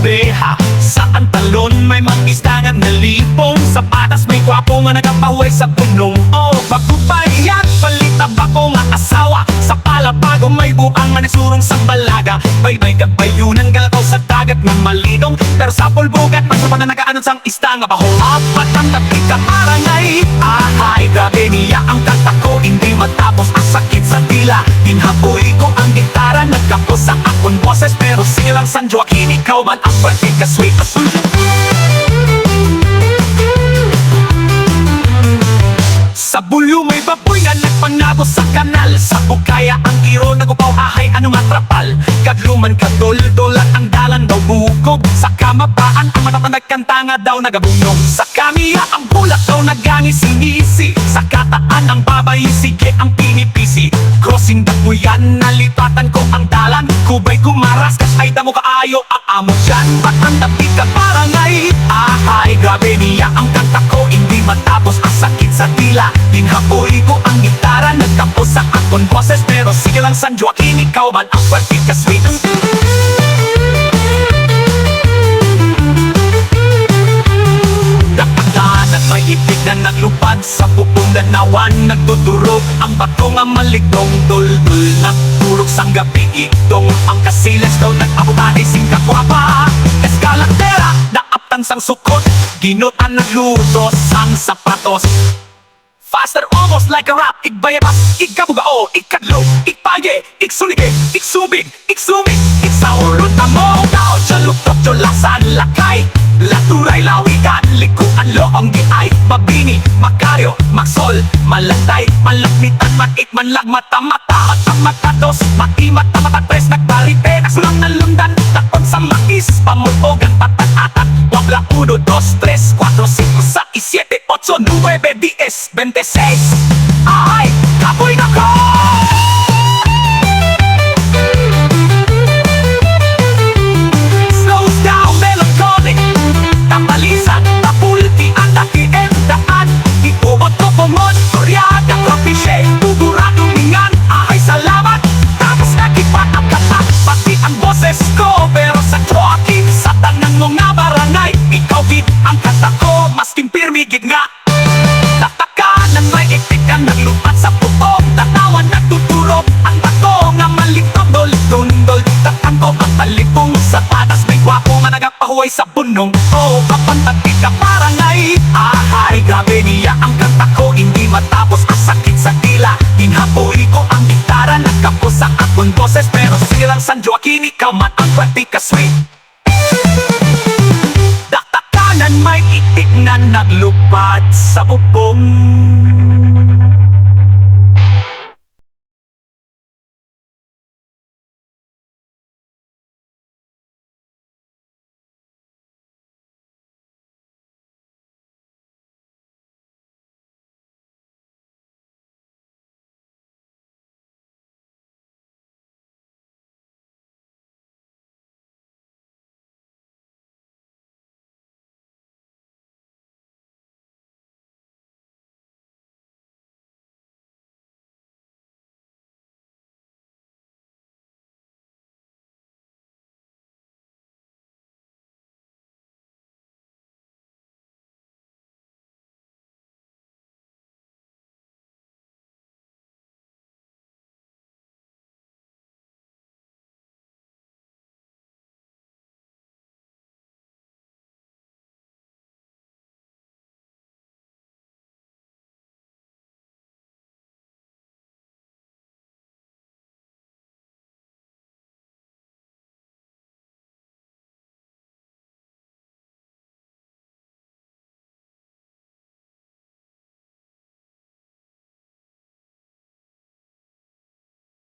obeha. Sa antalon may mag-istangan na lipong. Sa patas may kwapo nga nagapahuay sa punong. Oh, pagkupayan, palita ba ko nga asawa. Sa palabago may buang nga nasurong sa balaga. Baybay kabayunan galakaw sa dagat nga malidong. Pero sa pulbugat, magsupan na nagaanon sang ista nga baho. Apat ang tapik ka marangay. Ahay, grabe niya ang kanta ko. Hindi matapos ang sakit sa dila. Dinhapoy ko ang gitara. Nagkapos sa akong boses. Pero silang San Joaquin, ikaw man ang pratika sweet. Sa bulyo may baboy nga nagpanabo sa kanal. Sa bukaya ang iro nagupaw ahay anong atrapal. Kagluman kadol-dolat ang dalan daw bukog. Sa kamapaan ang matatang nagkanta nga daw nagabunong. Sa kamiya ang bulak daw nagangisi-ngisi. Sa kataan ang babay sige ang pinipisi. Crossing the buyan nalipatan ko ang dalan. Kubay kumaras kasay damo kaayo ang amo dyan. Batang tapik ka barangay. Ahay, grabe niya ang kanta ko. Hindi matapos ang sakit sa dila. Dinhapoy ko ang gitara. Nagkapos sa akong boses. Pero sige lang San Joaquin, ikaw man ang pratika sweet. Dakatan at may ipig na naglupad. Sa pupong danawan nagtuturo. Ang bato nga maligdong dul-dul. Nagturok sang gabi itong. Ang kasiles daw nag-abutanay singkakwapa. Eskalatera, naaptan sang sukot. Ginutan nagluto sang sapatos. Faster almost like a rap. Igbayabas, igabugao, ikadlo, ikpaye, iksulige, iksubig, iksumig, iksaurot na mo. Tao, tsaluktok, tsolasan, lakay. Laturay, lawigan, likuan, loong giay. Mabini, makaryo, magsol, malatay, malakmitan, matik, manlag, mata-mata, mata-matados, mati-mata-mata, tres, nagbarite, nagsulang ng lundan, takon sa mais, pamutogan, patat-atat, wabla, 1, 2, 3, 4, 5, 6, 7, 8, 9, 10, 26. Ay, kapoy na ko! Slows down, melancholic. Tapalisan, tapulti, ang dakiin, daan. Iubot ko pumon, kuryada, propisye. Tugura, tumingan, ahay, salamat. Tapos nakipat ang katak, pati ang boses ko. Pero sa Joaquin, sa tanang mga barangay, ikaw gid ang kanta ko, mas kimpirmigid nga. Tatakanan may itikan, naglupat sa putong. Tanawan nagtuturo, ang bato nga malitong dol-dundol. Tatang ko ang talipong sa patas. May gwapo nga nagapahuay sa bunong. Oh, kapantatik ka barangay. Ahay, grabe niya ang kanta ko. Hindi matapos ang sakit sa dila. Dinhapoy ko ang gitara. Nagkapos ang akong boses. Pero silang San Joaquin, ikaw man ang pratika sweet. May itik na naglupad sa bubong.